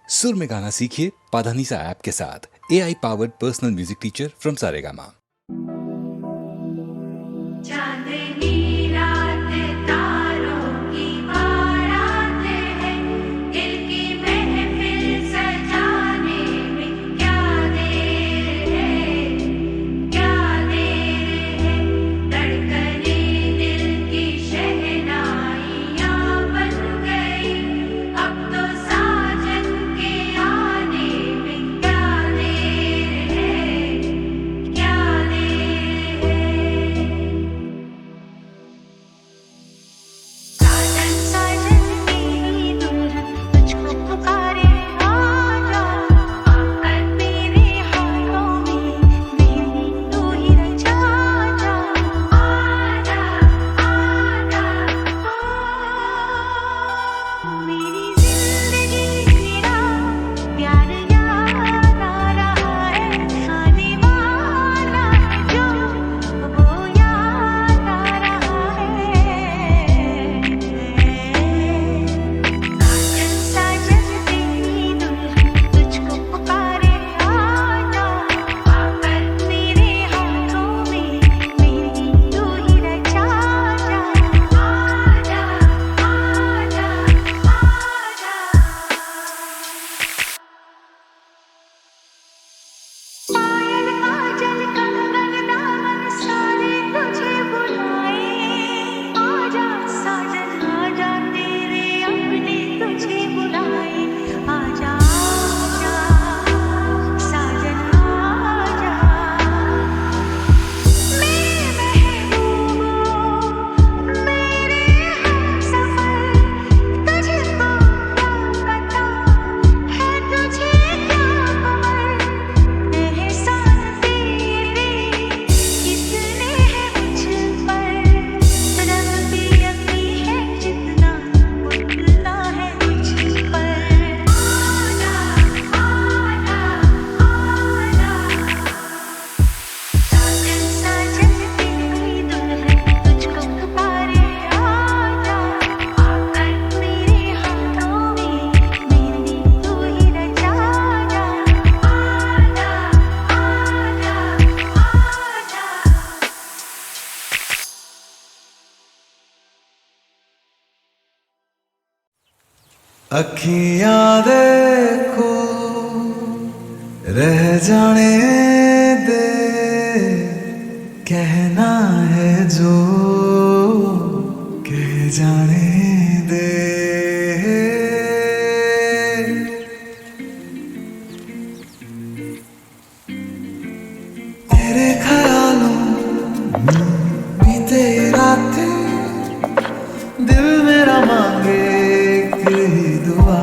सुर में गाना सीखिए पाधानीसा ऐप के साथ। AI powered personal music teacher from Saregama. चांदनी रात तारों की बारात है, दिल की महफिल सजाने में क्या देर है, क्या देर है। धड़कने दिल की शहनाइयाँ बन गई, अब तो साजन के आने में क्या देर है, क्या देर है। साजन साजन मेरी दुल्हन तुझको पुकारे आजा, आकर मेरे हाथों में मेहंदी तू ही रचा जा। आजा आजा मेरी जिंदगी मेरा प्यार याद आ रहा है, आने वाला जो वो याद आ रहा है। साजन साजन तेरी दुल्हन तुझको पुकारे आजा, आकर मेरे हाथों में मेहंदी तू ही रचा जा। आजा आजा आजा। पायल काजल कंगन दामन सारे तुझे बुलाए, आजा साजन आजा तेरे अपने तुझे बुलाए। आजा आजा साजन आजा, मेरे महबूब मेरे हमसफर, तुझको क्या पता है तुझे क्या खबर। एहसान तेरे कितने हैं मुझ पर, रब भी यकी है जितना उतना है मुझ पर। आजा आजा आजा। साजन साजन तेरी दुल्हन तुझको पुकारे आजा, आकर मेरे हाथों में मेहंदी तू ही रचा जा। आजा आजा आजा। अखियां देखो रह जाने दे, कहना है जो कह जाने दे। तेरे ख्यालों में बीते रातें, दिल मेरा मांगे एक ही दुआ,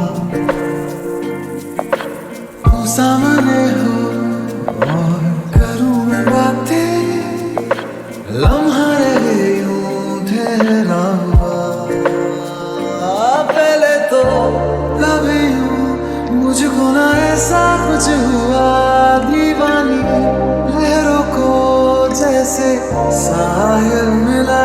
तू सामने हो और करूं मैं बातें, लम्हा रहे यूं ठहरा हुआ। पहले तो कभी यूं मुझको ना ऐसा कुछ हुआ, दीवानी लहरों को जैसे साहिल मिला।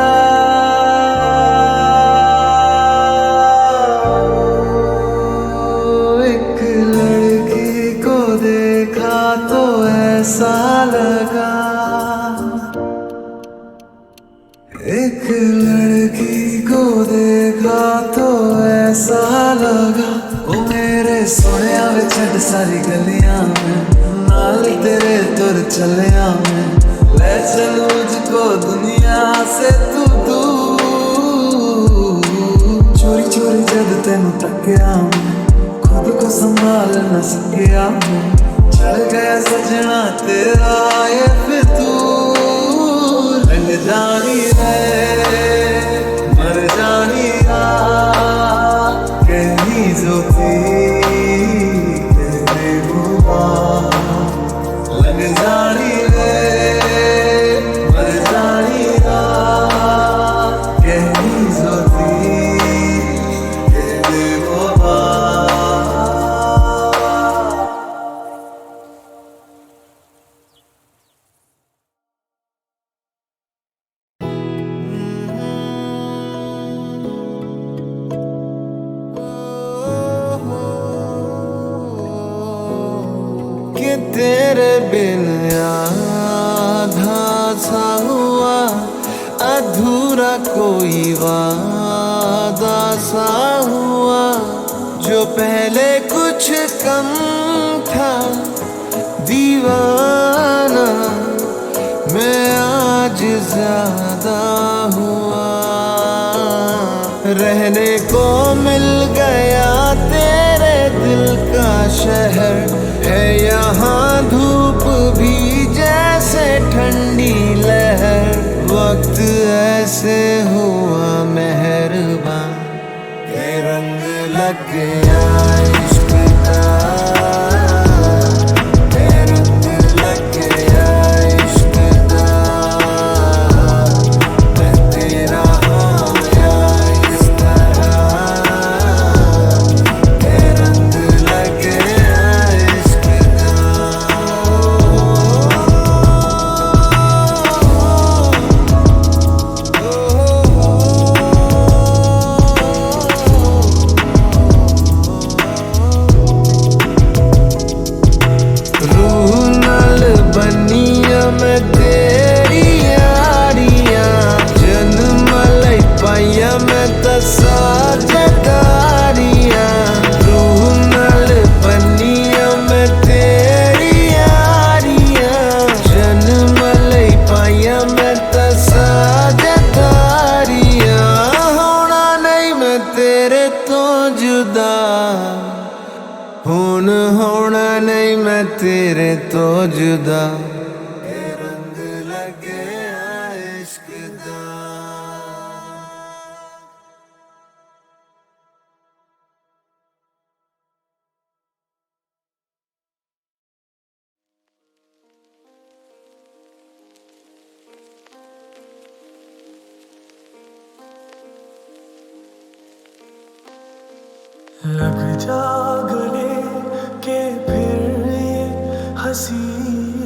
एक लड़की को देखा तो ऐसा लगा, एक लड़की को देखा तो ऐसा लगा। ओ मेरे सोया वे छड़ सारी गलियां में, नाल तेरे तुर चलिया में, ले चल मुझको दुनिया से तू दूर। चोरी चोरी जद तेनू तकिया मैं, खुद को संभाल न सकिया मैं, चढ़ गया सजना तेरा ये फितूर। रंग जानी रे मर जानी रात, कहनी जो थी कहने हुआ। लग जानी रे मर जानी रात, कहनी जो थी कहने हुआ। तेरे बिन आधा सा हुआ, अधूरा कोई वादा सा हुआ। जो पहले कुछ कम था दीवाना, मैं आज ज्यादा हुआ। रहने को मिल गया तेरे दिल का शहर, है यहाँ धूप भी जैसे ठंडी लहर। वक्त ऐसे हुआ मेहरबान के रंग लग गया इश्क का, के रंग लग गया इश्क का। मैं तेरा होया इस तरह, के रंग लग गया इश्क मैं तेरी यारियां, जन्म लई पाइया मैं तसा जगारियां। रूह नाल बनिया मैं तेरी यारियां, जन्म लई पाइया मैं तसा जगारियां। होना नहीं मैं तेरे तो जुदा, हुन होना नहीं मैं तेरे तो जुदा। लग जा गले के फिर ये हंसी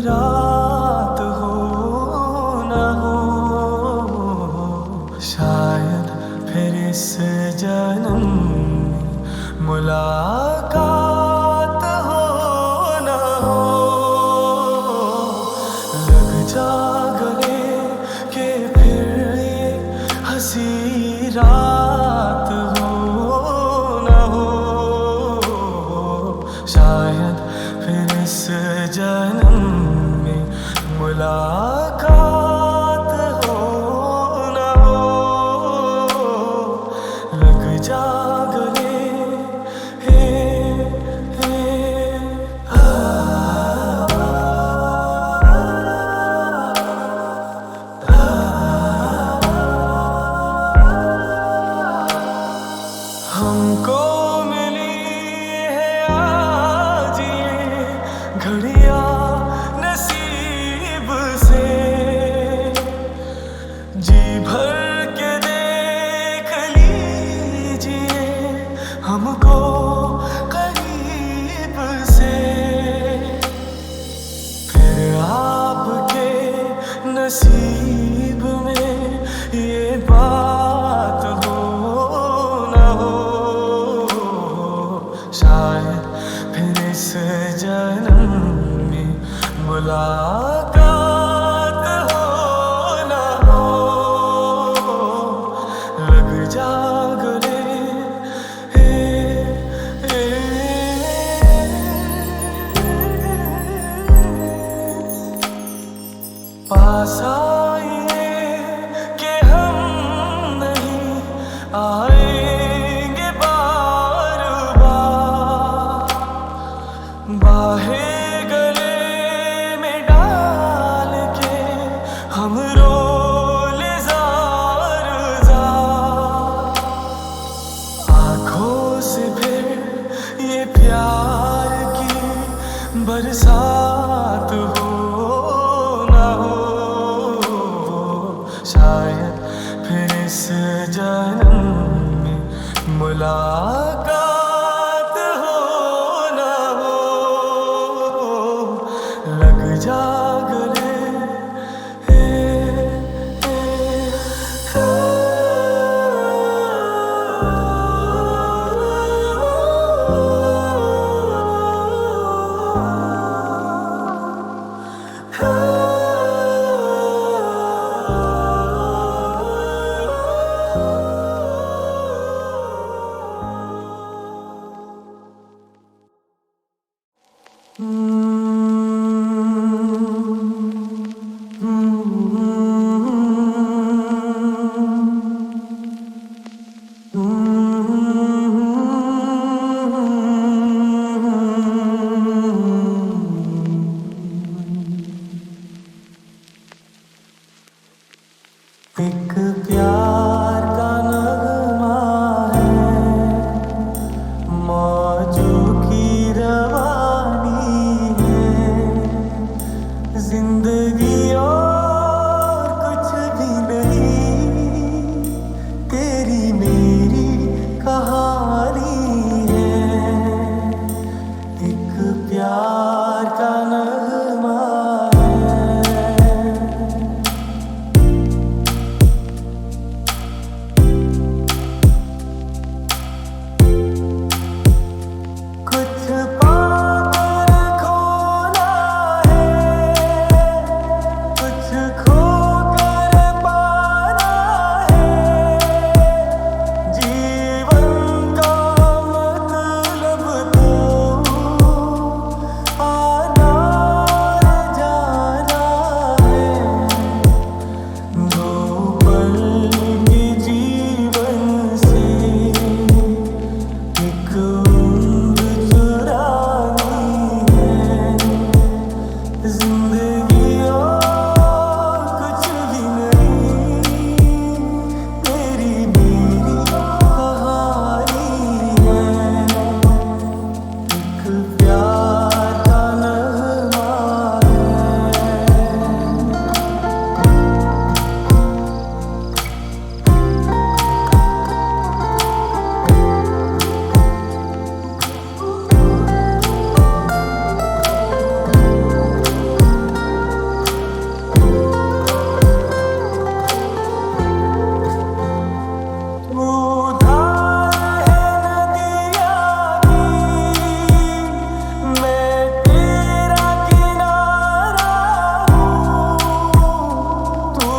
रात हो न हो, शायद फिर इस जन्म मुलाकात हो न हो। लग जा गले के फिर ये हंसी रात हो न हो, शायद फिर इस जन्म में मुलाकात हो न हो। लग जा गले हमको मिली है आज ये घड़ियां नसीब से, जी भर के देख लीजिए हमको करीब से। फिर आपके नसीब में ये बात हो न हो, शायद फिर इस जन्म में मुलाकात हो न हो। लग जा गले पास आइए कि हम नहीं आएंगे बार बार। बाहें गले में डाल के हम रोले जार जार। आँखों से फिर ये प्यार की बरसात हो न हो, शायद फिर इस जन्म में मुलाकात हो न हो। लग जा गले एक प्यार का नगमा है, मौजों की रवानी है, जिंदगी और कुछ भी नहीं, तेरी मेरी कहानी है। एक प्यार का नगमा कुछ पाकर खोना है, कुछ खोकर पाना है, जीवन का मतलब तो आना जाना है। दो पल के जीवन से एक उम्र चुरानी है, जिंदगी और कुछ भी नहीं, तेरी मेरी कहानी है। एक प्यार का नगमा है। तू धार है नदिया की, मैं तेरा किनारा हूँ, तू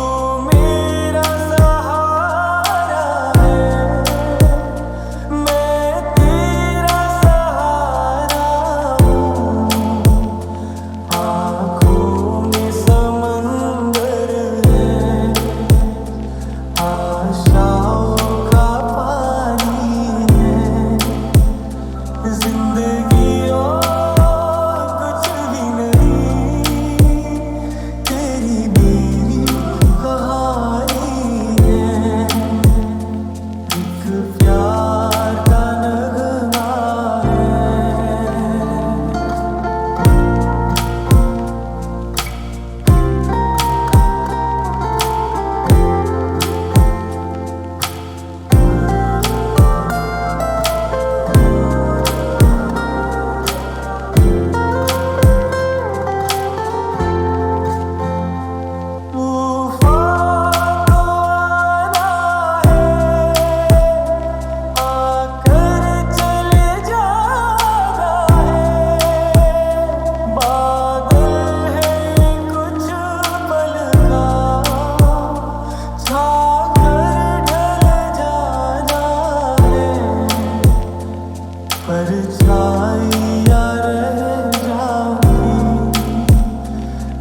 मेरा सहारा है, मैं तेरा सहारा हूँ। आँखों में समंदर है, आशाओं का पानी है, जिंदगी और कुछ भी नहीं, तेरी मेरी कहानी है। एक प्यार का नगमा है। तूफान तो आना है, आकर चले जाना है, बादल है कुछ पल का, छाकर ढल जाना है, परछाइयाँ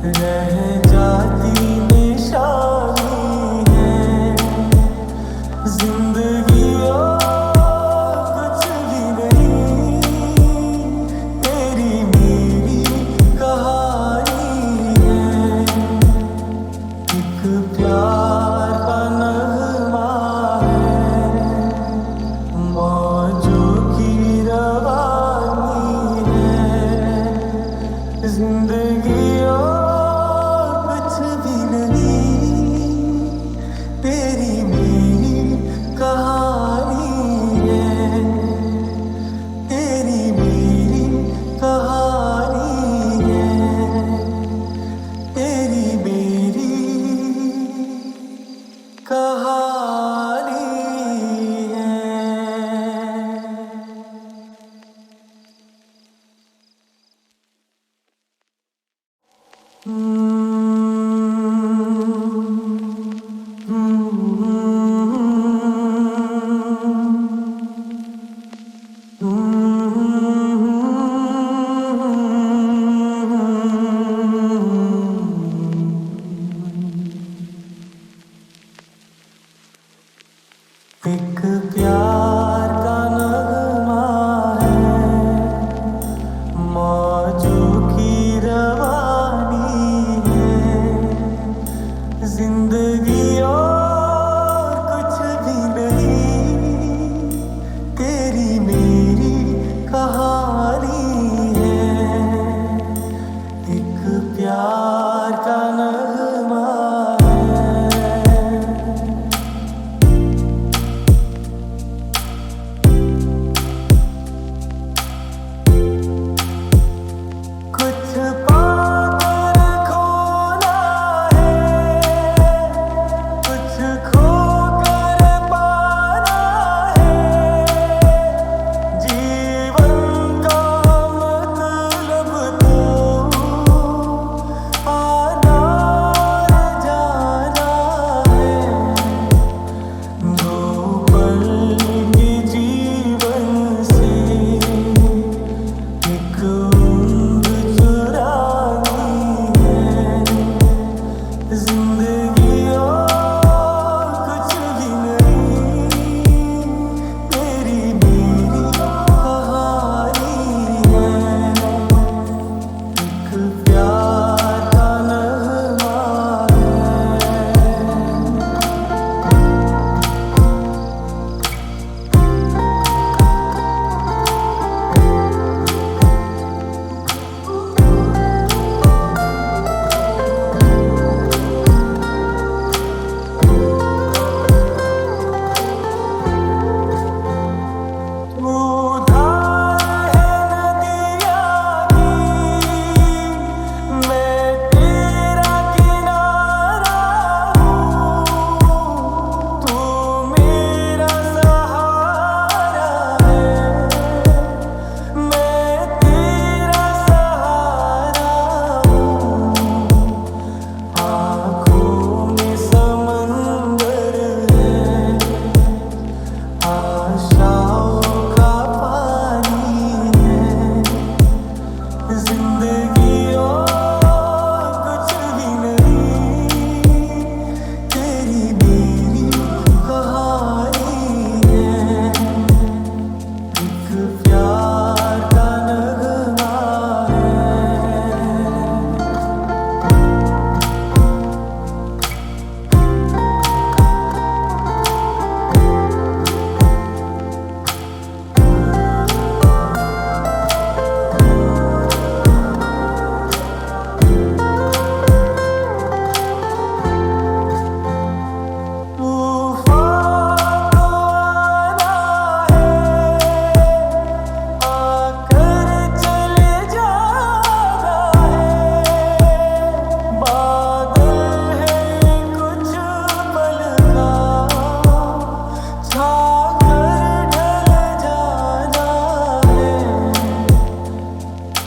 रह जाती निशानी है, जिंदगी और कुछ भी नहीं, तेरी मेरी कहानी है। एक प्यार का नगमा है, मौजों की रवानी है, जिंदगी और कुछ भी नहीं, तेरी मेरी कहानी है। तेरी मेरी कहानी है, तेरी मेरी कहानी है।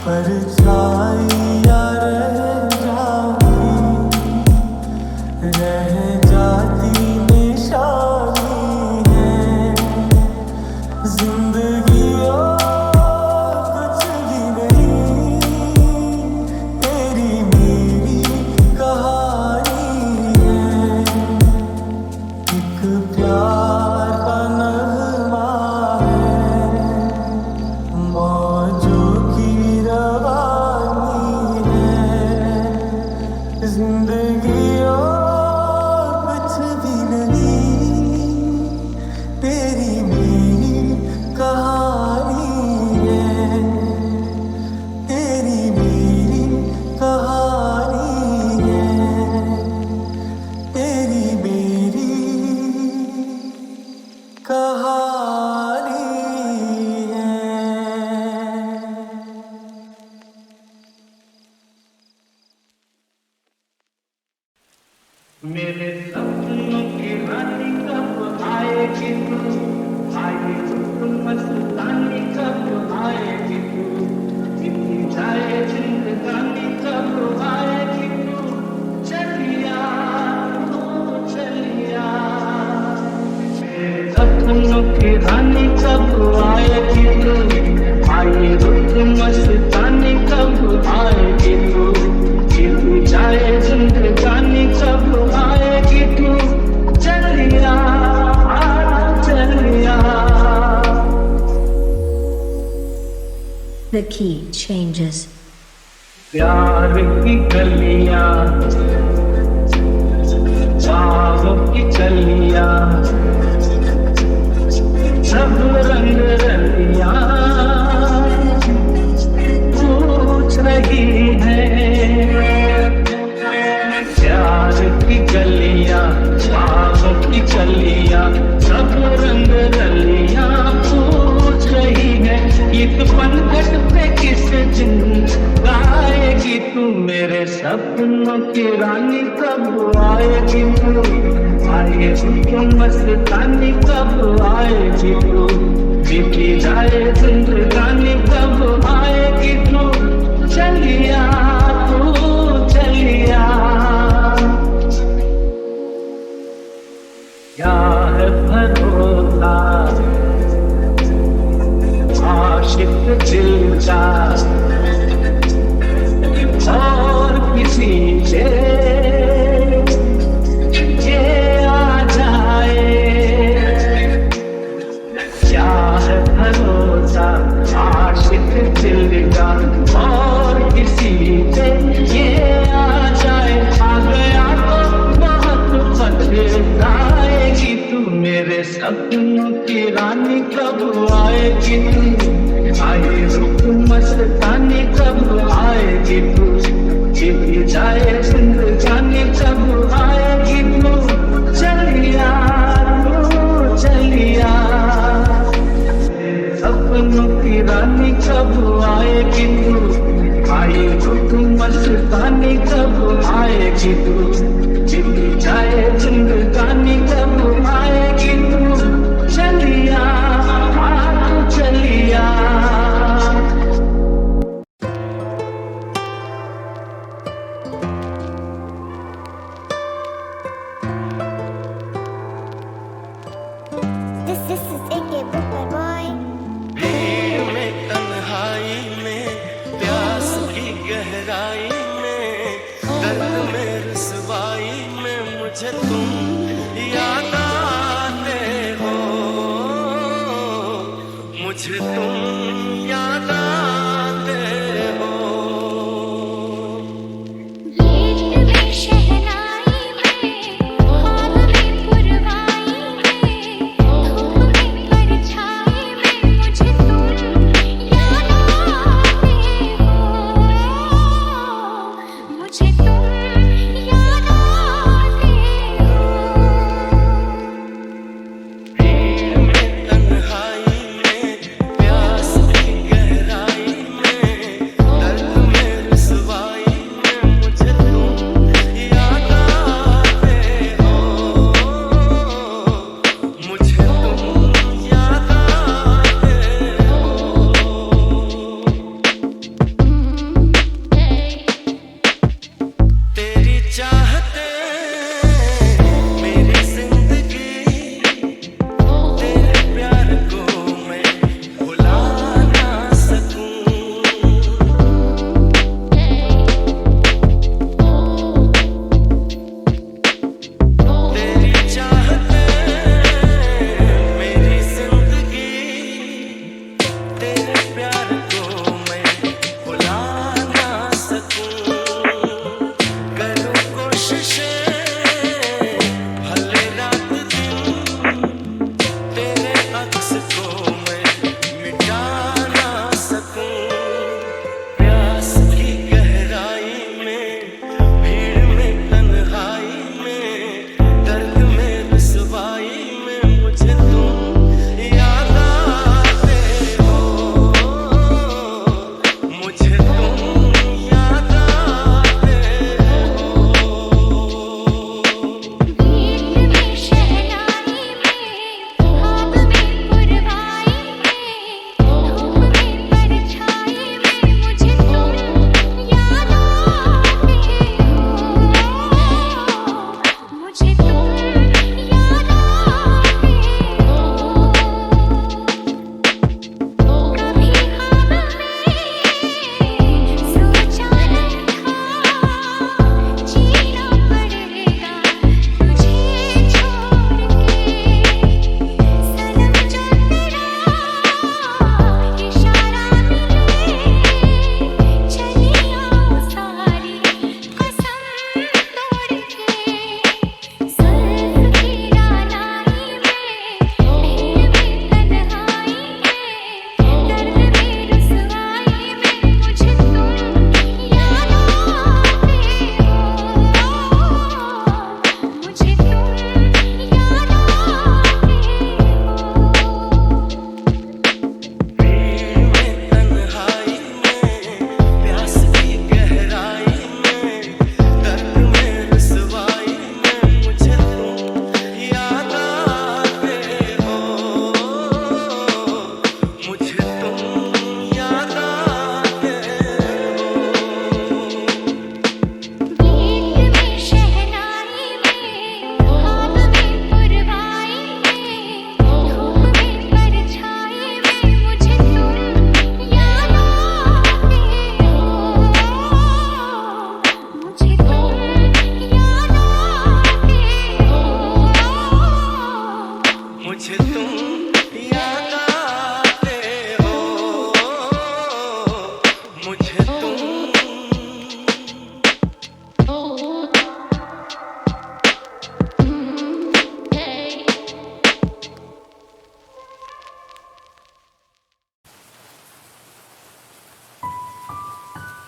परछाइयाँ रह जाऊंगी, रह जाती निशानी है जिंदगी और कुछ भी नहीं, तेरी मेरी कहानी है। एक प्यार का नगमा है, मौजों की रवानी है, जिंदगी और कुछ भी नहीं, तेरी मेरी कहानी है, तेरी मेरी कहानी है, तेरी मेरी कहानी है। मेरे सपनों की रानी कब आएगी तू, आएगी तू मस्तानी कब आएगी तू, इतनी जाए जिंदगानी कब आएगी तू, चलिया तू चलिया। मेरे सपनों की रानी कब आएगी तू, आएगी तू मस्तानी कब आएगी तू, इतनी जाए जिंदगानी कब आएगी तू, चलिया चलिया। The key changes. प्यार की गलियां, चाहों की चलियां, सब रंग रलियां पूछ रही है। प्यार की गलियां, चाहों की चलियां, सब रंग रलियां पूछ रही है। इस पनघट पे किस दिन गाएगी तू, मेरे सपनों की रानी कब आएगी तू, आएगी तू मस्तानी कब आएगी तू, बीती जाए जिंदगानी कब आएगी तू, चलिया तू चलिया। क्या है भरोसा आशिक दिल का, और किसी से ये आ जाए, क्या है भरोसा आशिक दिल का, और किसी से ये आ जाए। आ गया तो बहुत पछताएगी तू, मेरे सपनों की रानी कब आएगी तू, आएगी तू मस्तानी कब आएगी तू, जीती जाए जिंदगानी कब आएगी तू, चलिया तू चलिया। सपनों की रानी कब आएगी तू, आएगी तू मस्तानी कब आएगी तू, जीती जाए जिंदगानी कब आएगी तू, चलिया तू चलिया। This is AK Booker Boy. भीड़ में तन्हाई में, प्यास की गहराई में, दर्द में रुसवाई में मुझे तुम याद आते हो, मुझे तुम याद आते हो। भीड़ में शहनाई में, ख्वाब में पुरवाई में, धूप में परछाई में मुझे तुम याद आते हो,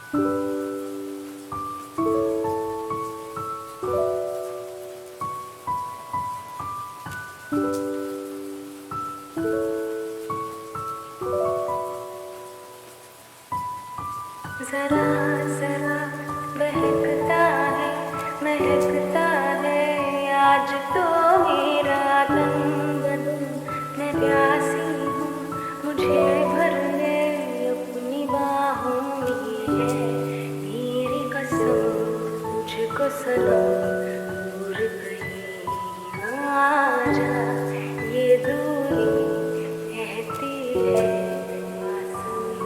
जरा जरा महकता है आज तो मेरा तन बदन। मैं प्यासी हूँ, मुझे भर ले अपनी बाहों में। ये है मेरी कसम, मुझको सनम दूर कहीं ना जा। ये दूरी कहती है पास में।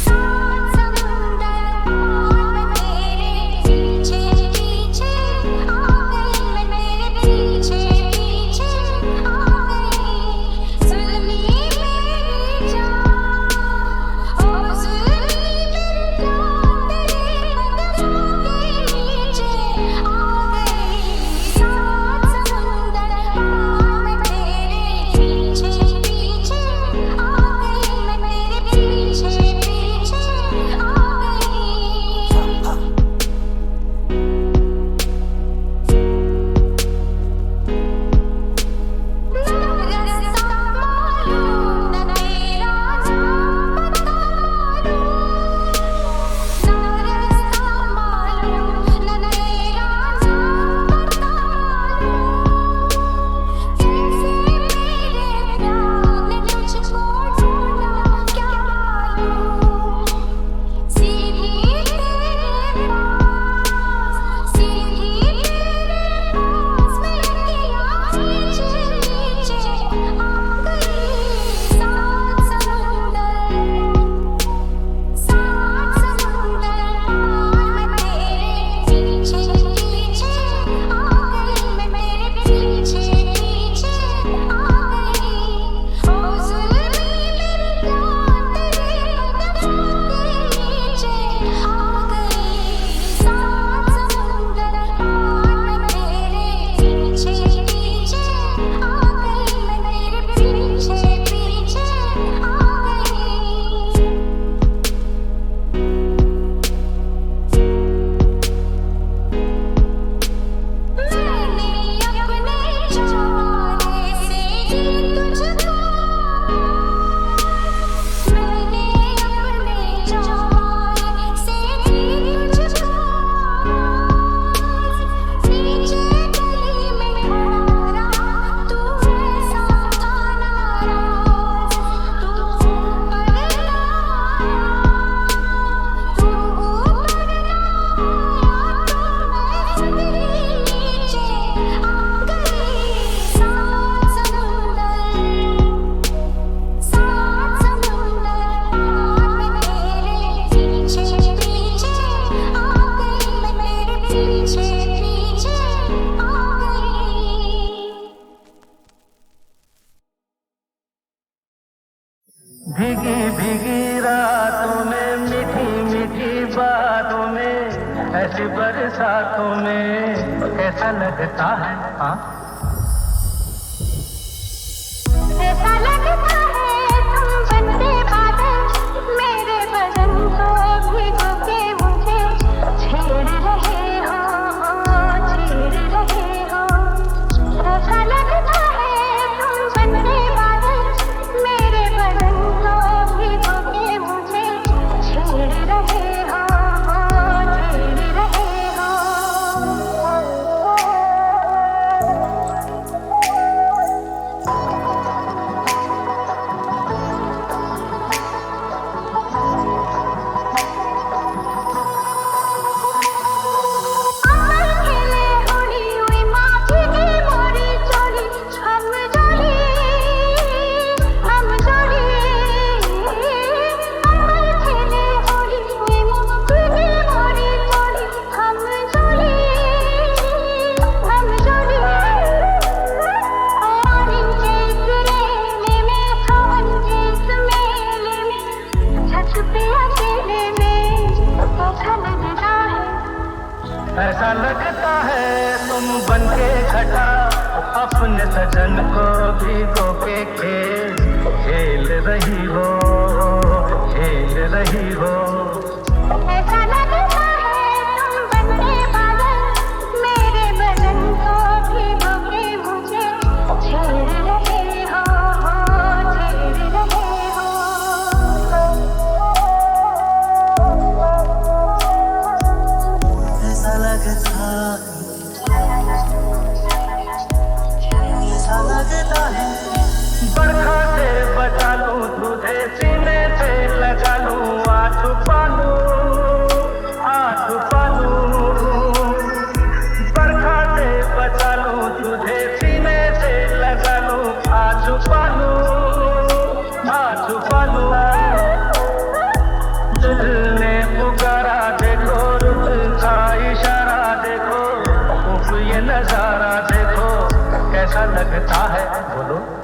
सात समुंदर ऐसी बरसातों में कैसा लगता है हाँ ऐसा लगता है तुम बनते बादल मेरे बदन को भिगो के मुझे छेड़ रहे हो ऐसा लगता है तुम बनते बादल मेरे बदन को भिगो के मुझे छेड़ रहे हो ऐसा लगता है तुम बनके घटा अपने सजन को भिगो के खेल रही हो ऐसा लगता है तुम बनते बादल मेरे बदन को भिगो के मुझे छेड़ रहे हो ऐसा लगता है बरखा से बचा लूं तुझे सीने से लगा लूं आ छुपा लूं बरखा से बचा लूं तुझे सीने से लगा लूं आ छुपा लूं दिल ने पुकारा देखो रुत का इशारा देखो ये नजारा देखो कैसा लगता है बोलो